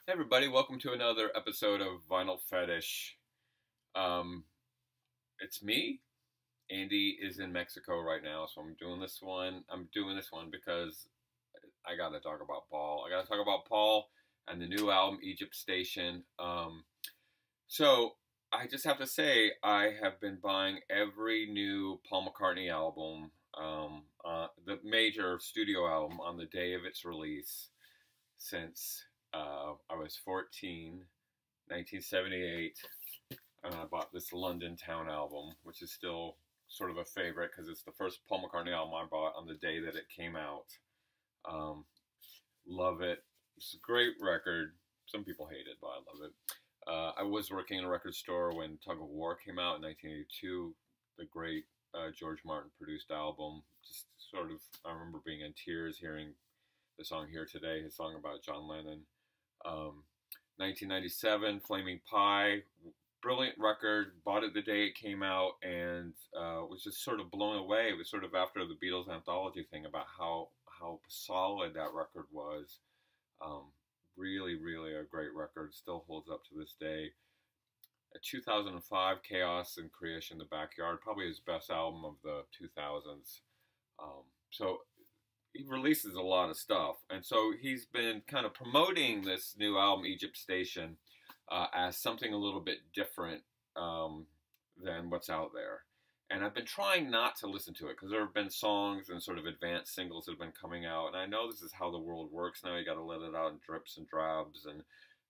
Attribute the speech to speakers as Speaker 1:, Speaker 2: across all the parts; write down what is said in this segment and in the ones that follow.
Speaker 1: Hey everybody, welcome to another episode of Vinyl Fetish. Um, it's me. Andy is in Mexico right now, so I'm doing this one. I'm doing this one because I gotta talk about Paul. I gotta talk about Paul and the new album, Egypt Station. So I just have to say, I have been buying every new Paul McCartney album, the major studio album, on the day of its release since I was 14, 1978, and I bought this London Town album, which is still sort of a favorite because it's the first Paul McCartney album I bought on the day that it came out. Um, love it. It's a great record. Some people hate it, but I love it. I was working in a record store when Tug of War came out in 1982, the great George Martin produced album. Just sort of, I remember being in tears hearing the song Here Today, his song about John Lennon. 1997, Flaming Pie, brilliant record. Bought it the day it came out, and was just sort of blown away. It was sort of after the Beatles anthology thing about how solid that record was. Um, really, really a great record. Still holds up to this day. 2005, Chaos and Creation in the Backyard, probably his best album of the 2000s. So he releases a lot of stuff, and so he's been kind of promoting this new album, Egypt Station, as something a little bit different than what's out there. And I've been trying not to listen to it because there have been songs and sort of advanced singles that have been coming out, and I know this is how the world works now. You got to let it out in drips and drabs, and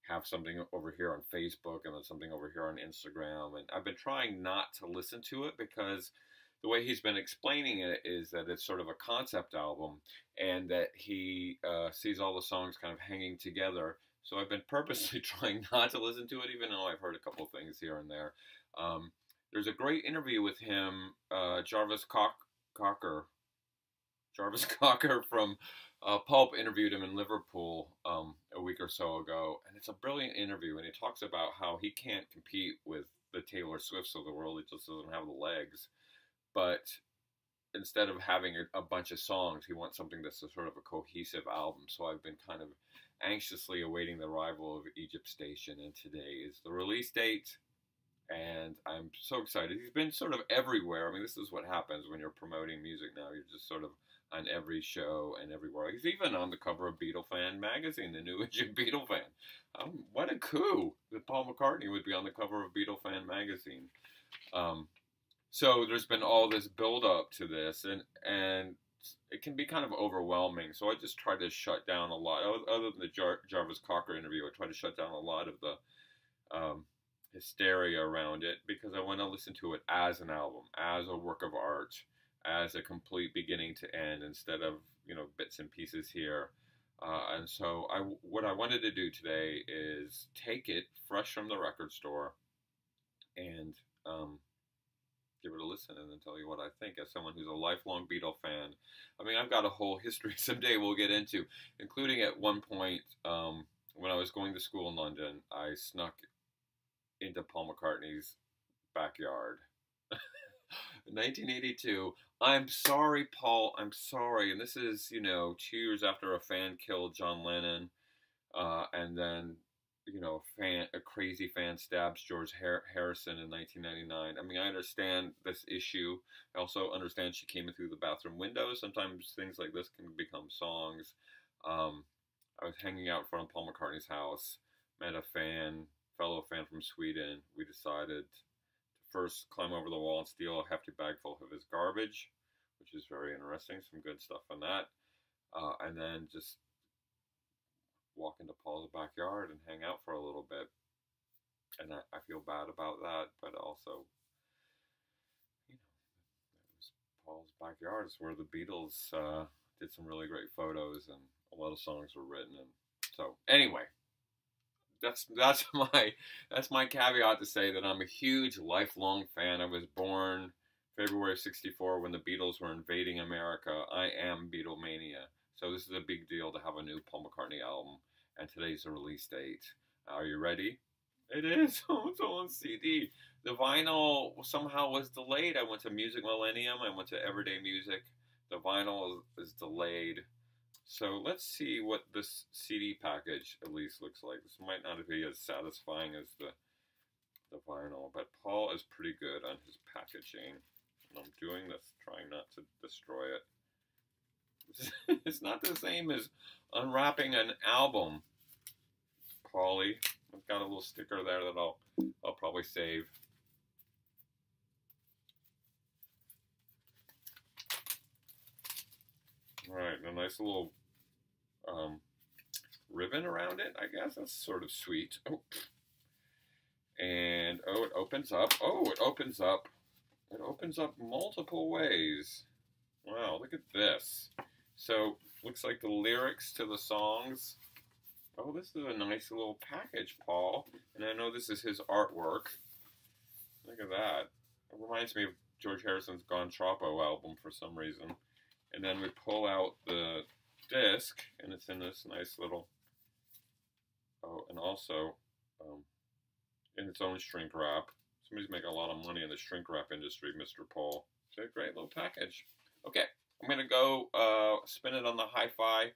Speaker 1: have something over here on Facebook and then something over here on Instagram. And I've been trying not to listen to it because the way he's been explaining it is that it's sort of a concept album, and that he sees all the songs kind of hanging together. So I've been purposely trying not to listen to it, even though I've heard a couple of things here and there. There's a great interview with him, Cocker. Jarvis Cocker from Pulp interviewed him in Liverpool a week or so ago, and it's a brilliant interview. And he talks about how he can't compete with the Taylor Swifts of the world; he just doesn't have the legs. But instead of having a bunch of songs, he wants something that's a sort of a cohesive album. So I've been kind of anxiously awaiting the arrival of Egypt Station, and today is the release date. And I'm so excited. He's been sort of everywhere. I mean, this is what happens when you're promoting music now. You're just sort of on every show and everywhere. He's even on the cover of Beatle Fan magazine, the new issue of Beatle Fan. What a coup that Paul McCartney would be on the cover of Beatle Fan magazine. So there's been all this build up to this, and it can be kind of overwhelming. So I just try to shut down a lot. Other than the Jarvis Cocker interview, I try to shut down a lot of the hysteria around it because I want to listen to it as an album, as a work of art, as a complete beginning to end, instead of bits and pieces here. And so what I wanted to do today is take it fresh from the record store and give it a listen and then tell you what I think as someone who's a lifelong Beatle fan. I mean, I've got a whole history someday we'll get into, including at one point when I was going to school in London, I snuck into Paul McCartney's backyard. 1982. I'm sorry, Paul. I'm sorry. And this is, 2 years after a fan killed John Lennon, and then, a crazy fan stabs George Harrison in 1999. I mean, I understand this issue. I also understand she came in through the bathroom window. Sometimes things like this can become songs. I was hanging out in front of Paul McCartney's house, met a fellow fan from Sweden. We decided to first climb over the wall and steal a hefty bag full of his garbage, which is very interesting. Some good stuff on that. And then just walk into Paul's backyard and hang out for a little bit. And I feel bad about that, but also, it was Paul's backyard. It's where the Beatles did some really great photos and a lot of songs were written. And so, anyway, that's my caveat to say that I'm a huge lifelong fan. I was born February of '64 when the Beatles were invading America. I am Beatlemania. So this is a big deal to have a new Paul McCartney album, and today's the release date. Are you ready? It is. It's on CD. The vinyl somehow was delayed. I went to Music Millennium. I went to Everyday Music. The vinyl is delayed. So let's see what this CD package at least looks like. This might not be as satisfying as the vinyl, but Paul is pretty good on his packaging. And I'm doing this, trying not to destroy it. It's not the same as unwrapping an album, Paulie. I've got a little sticker there that I'll probably save. All right, a nice little ribbon around it, I guess. That's sort of sweet. Oh. And, oh, it opens up. Oh, it opens up. It opens up multiple ways. Wow, look at this. So, looks like the lyrics to the songs. Oh, this is a nice little package, Paul. And I know this is his artwork. Look at that. It reminds me of George Harrison's Gone Troppo album for some reason. And then we pull out the disc, and it's in this nice little, oh, and also in its own shrink wrap. Somebody's making a lot of money in the shrink wrap industry, Mr. Paul. It's a great little package. Okay, I'm going to go spin it on the hi-fi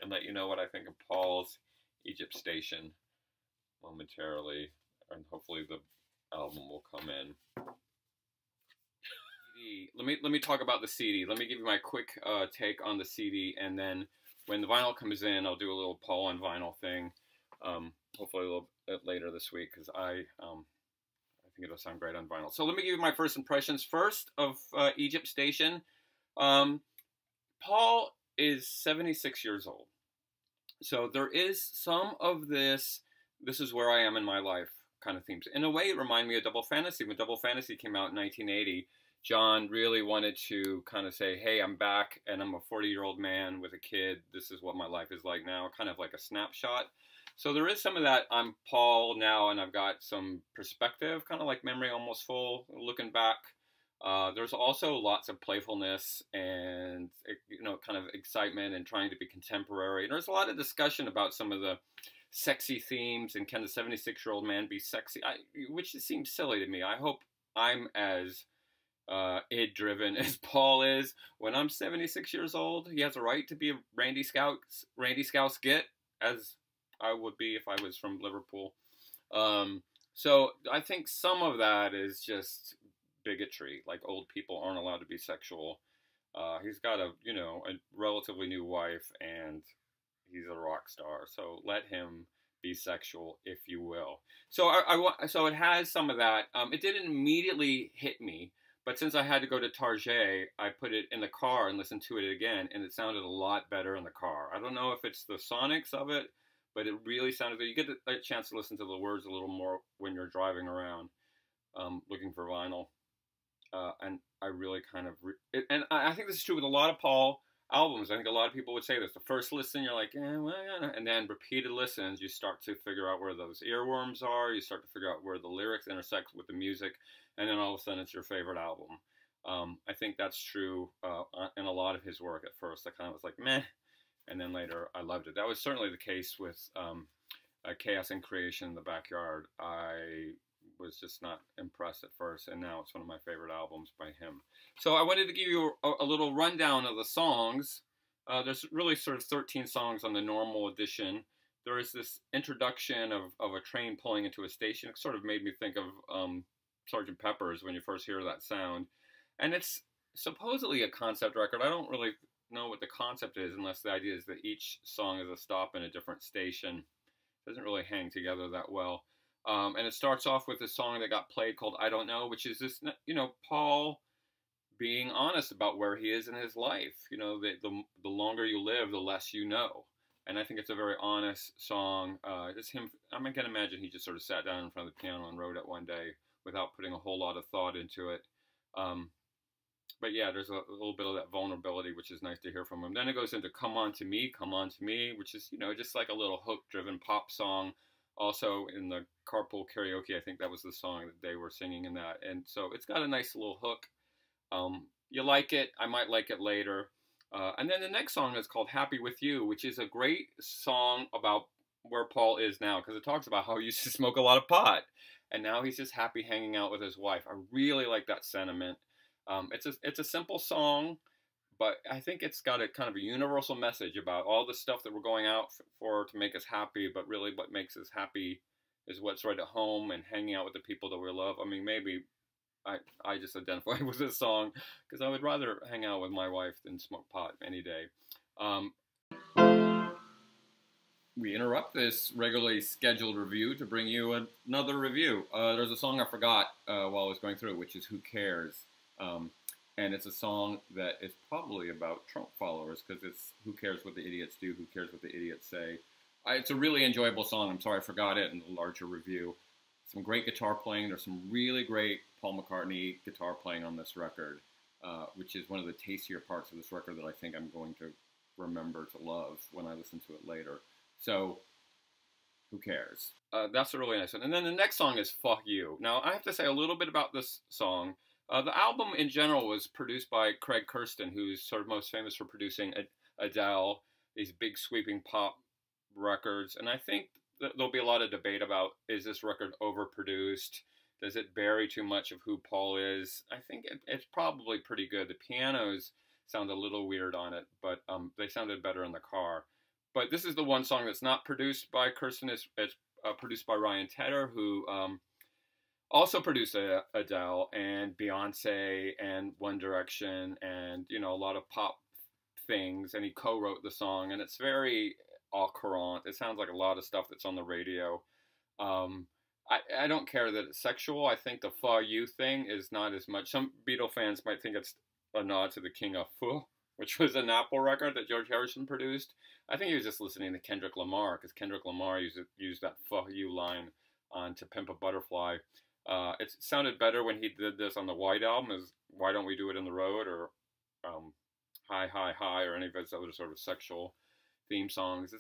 Speaker 1: and let you know what I think of Paul's Egypt Station momentarily, and hopefully the album will come in. Let me talk about the CD. Let me give you my quick take on the CD, and then when the vinyl comes in, I'll do a little Paul on vinyl thing. Hopefully a little bit later this week, because I think it'll sound great on vinyl. So let me give you my first impressions first of Egypt Station. Paul is 76 years old, so there is some of this is where I am in my life kind of themes. In a way, it reminded me of Double Fantasy. When Double Fantasy came out in 1980, John really wanted to kind of say, hey, I'm back, and I'm a 40-year-old man with a kid. This is what my life is like now, kind of like a snapshot. So there is some of that. I'm Paul now, and I've got some perspective, kind of like Memory Almost Full, looking back. There's also lots of playfulness and, kind of excitement and trying to be contemporary. And there's a lot of discussion about some of the sexy themes, and can the 76-year-old man be sexy? Which just seems silly to me. I hope I'm as id-driven as Paul is. When I'm 76 years old, he has a right to be a Randy Scouse git, as I would be if I was from Liverpool. So I think some of that is just bigotry. Like, old people aren't allowed to be sexual. He's got a relatively new wife, and he's a rock star. So let him be sexual, if you will. So so it has some of that. It didn't immediately hit me. But since I had to go to Target, I put it in the car and listened to it again, and it sounded a lot better in the car. I don't know if it's the sonics of it, but it really sounded good. You get a chance to listen to the words a little more when you're driving around looking for vinyl. And I really kind of... and I think this is true with a lot of Paul albums. I think a lot of people would say this. The first listen, you're like, and then repeated listens, you start to figure out where those earworms are. You start to figure out where the lyrics intersect with the music. And then all of a sudden, it's your favorite album. I think that's true in a lot of his work at first. I kind of was like, meh. And then later, I loved it. That was certainly the case with Chaos and Creation in the Backyard. I was just not impressed at first, and now it's one of my favorite albums by him. So I wanted to give you a little rundown of the songs. There's really sort of 13 songs on the normal edition. There is this introduction of a train pulling into a station. It sort of made me think of Sgt. Pepper's when you first hear that sound. And it's supposedly a concept record. I don't really know what the concept is, unless the idea is that each song is a stop in a different station. It doesn't really hang together that well. And it starts off with a song that got played called I Don't Know, which is this, Paul being honest about where he is in his life. The longer you live, the less you know. And I think it's a very honest song. It's him. I can imagine he just sort of sat down in front of the piano and wrote it one day without putting a whole lot of thought into it. But yeah, there's a little bit of that vulnerability, which is nice to hear from him. Then it goes into Come On To Me, which is, just like a little hook-driven pop song. Also in the Carpool Karaoke, I think that was the song that they were singing in that. And so it's got a nice little hook. You like it. I might like it later. And then the next song is called Happy With You, which is a great song about where Paul is now, because it talks about how he used to smoke a lot of pot. And now he's just happy hanging out with his wife. I really like that sentiment. It's a simple song, but I think it's got a kind of a universal message about all the stuff that we're going out for to make us happy, but really what makes us happy is what's right at home and hanging out with the people that we love. I mean, maybe I just identify with this song because I would rather hang out with my wife than smoke pot any day. Um, we interrupt this regularly scheduled review to bring you another review. There's a song I forgot while I was going through it, which is Who Cares? And it's a song that is probably about Trump followers because it's who cares what the idiots do, who cares what the idiots say. It's a really enjoyable song. I'm sorry I forgot it in the larger review. Some great guitar playing. There's some really great Paul McCartney guitar playing on this record, which is one of the tastier parts of this record that I think I'm going to remember to love when I listen to it later. So, who cares? That's a really nice one. And then the next song is Fuh You. Now, I have to say a little bit about this song. The album in general was produced by Craig Kirsten, who's sort of most famous for producing Adele, these big sweeping pop records. And I think there'll be a lot of debate about, is this record overproduced? Does it bury too much of who Paul is? I think it's probably pretty good. The pianos sound a little weird on it, but they sounded better in the car. But this is the one song that's not produced by Kirsten. It's produced by Ryan Tedder, who also produced Adele and Beyonce and One Direction and, you know, a lot of pop things. And he co-wrote the song, and it's very au courant. It sounds like a lot of stuff that's on the radio. I don't care that it's sexual. I think the Fuh You thing is not as much. Some Beatle fans might think it's a nod to the King of Fuh, which was an Apple record that George Harrison produced. I think he was just listening to Kendrick Lamar, because Kendrick Lamar used that Fuh You line on To Pimp a Butterfly. It sounded better when he did this on the White Album, as Why Don't We Do It in the Road, or Hi, Hi, Hi, or any of his other sort of sexual theme songs.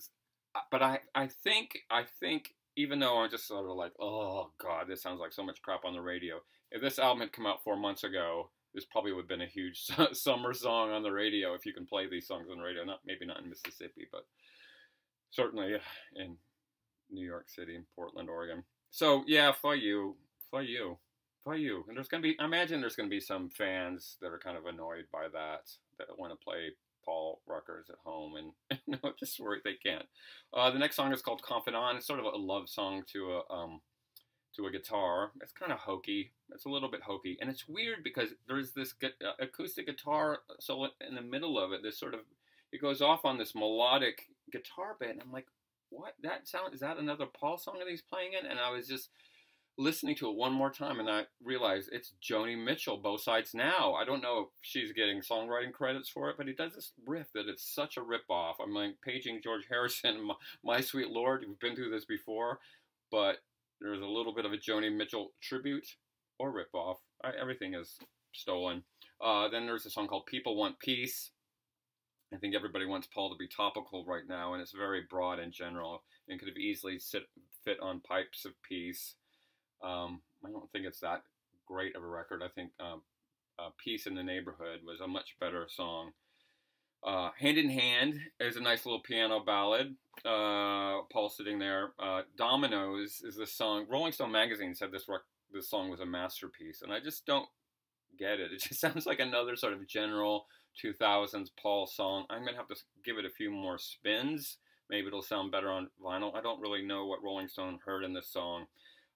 Speaker 1: But I think even though I'm just sort of like, oh God, this sounds like so much crap on the radio. If this album had come out 4 months ago, this probably would have been a huge summer song on the radio if you can play these songs on the radio. Maybe not in Mississippi, but certainly in New York City and Portland, Oregon. So yeah, Fuh You. And I imagine there's going to be some fans that are kind of annoyed by that want to play Paul records at home and no, just worry they can't. The next song is called Confidante. It's sort of a love song to a guitar. It's kind of hokey. It's a little bit hokey, and it's weird because there's this acoustic guitar solo in the middle of it. It goes off on this melodic guitar bit, and I'm like, what? Is that another Paul song that he's playing in? And I was just listening to it one more time, and I realized it's Joni Mitchell, Both Sides Now. I don't know if she's getting songwriting credits for it, but he does this riff that it's such a ripoff. I'm like paging George Harrison, my sweet Lord, we've been through this before, but there's a little bit of a Joni Mitchell tribute or ripoff. Everything is stolen. Then there's a song called People Want Peace. I think everybody wants Paul to be topical right now, and it's very broad and general, and could have easily fit on Pipes of Peace. I don't think it's that great of a record. I think Peace in the Neighborhood was a much better song. Hand in Hand is a nice little piano ballad. Paul sitting there. Dominoes is this song. Rolling Stone magazine said this song was a masterpiece, and I just don't get it. It just sounds like another sort of general 2000s Paul song. I'm going to have to give it a few more spins. Maybe it'll sound better on vinyl. I don't really know what Rolling Stone heard in this song.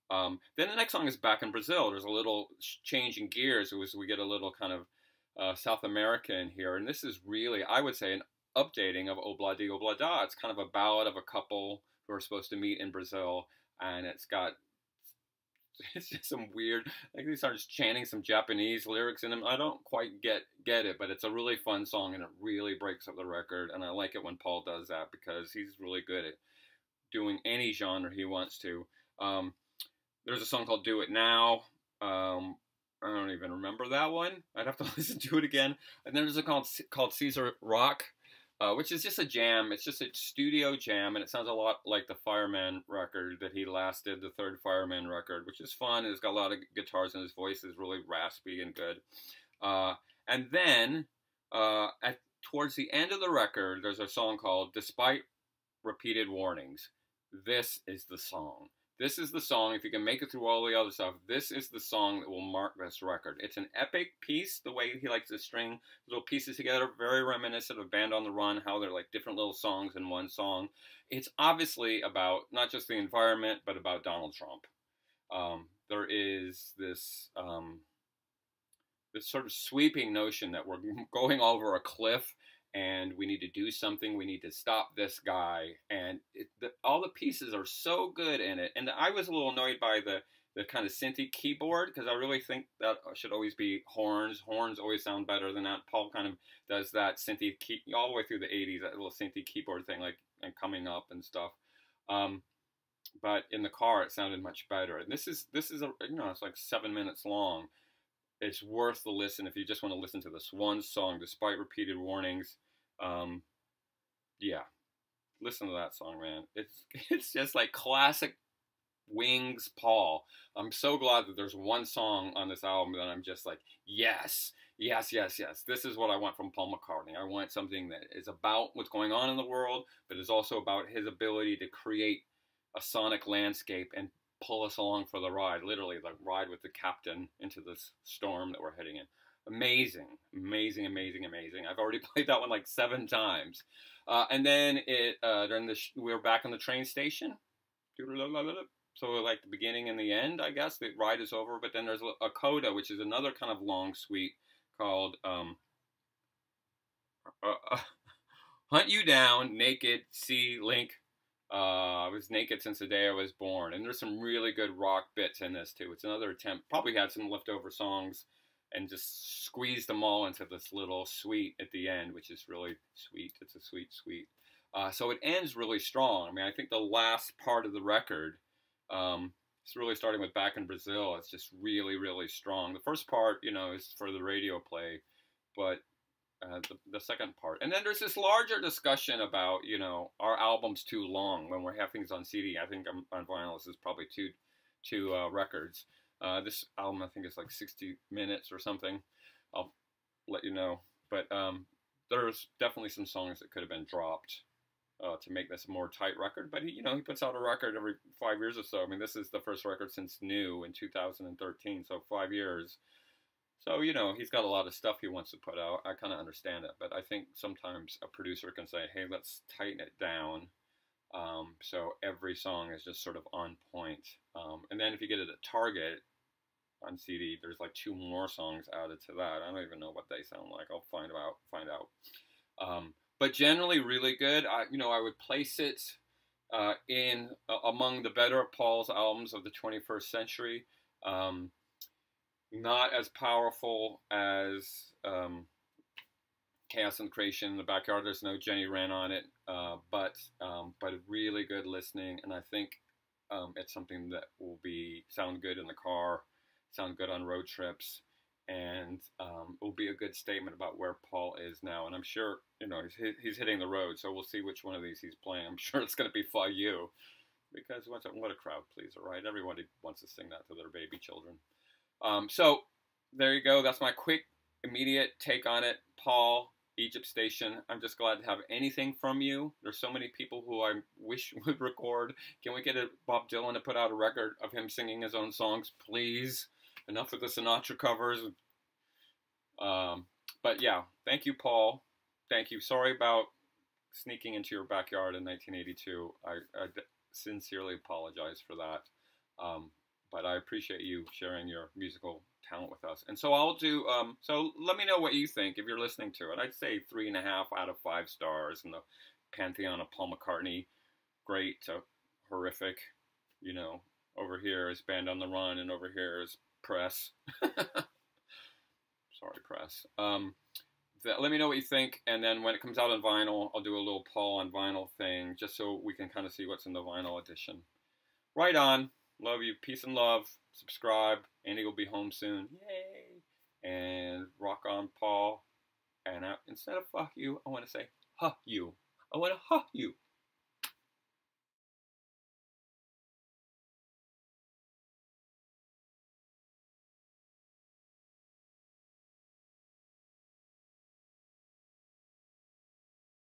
Speaker 1: Then the next song is Back in Brazil. There's a little change in gears. We get a little kind of South America in here. And this is really, I would say, an updating of Obla Di Obla Da. It's kind of a ballad of a couple who are supposed to meet in Brazil. And it's just some weird, like they start chanting some Japanese lyrics in them. I don't quite get it, but it's a really fun song, and it really breaks up the record. And I like it when Paul does that because he's really good at doing any genre he wants to. There's a song called Do It Now. I don't even remember that one. I'd have to listen to it again. And then there's a called Caesar Rock, which is just a jam. It's just a studio jam, and it sounds a lot like the Fireman record that he last did, the third Fireman record, which is fun. It's got a lot of guitars, and his voice is really raspy and good. And then towards the end of the record, there's a song called Despite Repeated Warnings. This is the song. This is the song, if you can make it through all the other stuff, this is the song that will mark this record. It's an epic piece, the way he likes to string little pieces together, very reminiscent of Band on the Run, how they're like different little songs in one song. It's obviously about not just the environment, but about Donald Trump. There is this this sort of sweeping notion that we're going over a cliff and we need to do something. We need to stop this guy. And all the pieces are so good in it. And I was a little annoyed by the kind of synthy keyboard, because I really think that should always be horns. Horns always sound better than that. Paul kind of does that synthy key all the way through the 80s, that little synthy keyboard thing, like, and coming up and stuff. But in the car, it sounded much better. And this is a, you know, it's like 7 minutes long. It's worth the listen if you just want to listen to this one song, despite repeated warnings. Yeah, listen to that song, man. It's just like classic Wings Paul. I'm so glad that there's one song on this album that I'm just like, yes, yes, yes, yes. This is what I want from Paul McCartney. I want something that is about what's going on in the world, but is also about his ability to create a sonic landscape and pull us along for the ride, literally like ride with the captain into this storm that we're heading in. Amazing, amazing, amazing, amazing. I've already played that one like 7 times. And then we were back on the train station. So like the beginning and the end, I guess. The ride is over, but then there's a coda, which is another kind of long suite called Hunt You Down, Naked, See, Link. I was naked since the day I was born. And there's some really good rock bits in this, too. It's another attempt. Probably had some leftover songs and just squeezed them all into this little suite at the end, which is really sweet. It's a sweet, sweet. So it ends really strong. I mean, I think the last part of the record, it's really starting with Back in Brazil. It's just really, really strong. The first part, you know, is for the radio play, but the second part. And then there's this larger discussion about, you know, are albums too long when we have things on CD? I think on vinyl this is probably two records. This album I think is like 60 minutes or something. I'll let you know. But there's definitely some songs that could have been dropped to make this a more tight record. But he puts out a record every 5 years or so. I mean, this is the first record since New in 2013, so 5 years. So, you know, he's got a lot of stuff he wants to put out. I kind of understand it. But I think sometimes a producer can say, hey, let's tighten it down. So every song is just sort of on point. And then if you get it at Target on CD, there's like 2 more songs added to that. I don't even know what they sound like. I'll find out. But generally really good. I would place it in among the better Paul's albums of the 21st century. Not as powerful as Chaos and Creation in the Backyard. There's no Jenny Wren on it, but really good listening, and I think it's something that will sound good in the car, sound good on road trips, and will be a good statement about where Paul is now. And I'm sure, you know, he's hitting the road, so we'll see which one of these he's playing. I'm sure it's going to be Fuh You, because what a crowd pleaser, right? Everybody wants to sing that to their baby children. So there you go. That's my quick, immediate take on it. Paul, Egypt Station. I'm just glad to have anything from you. There's so many people who I wish would record. Can we get Bob Dylan to put out a record of him singing his own songs, please? Enough with the Sinatra covers. But yeah, thank you, Paul. Thank you. Sorry about sneaking into your backyard in 1982. I sincerely apologize for that. But I appreciate you sharing your musical talent with us. And so I'll do, so let me know what you think if you're listening to it. I'd say 3.5 out of 5 stars in the pantheon of Paul McCartney. Great to horrific. You know, over here is Band on the Run, and over here is Press. Sorry, Press. Let me know what you think, and then when it comes out on vinyl, I'll do a little Paul on vinyl thing, just so we can kind of see what's in the vinyl edition. Right on. Love you. Peace and love. Subscribe. Andy will be home soon. Yay. And rock on, Paul. And instead of fuck you, I want to say, huh you. I want to huh you.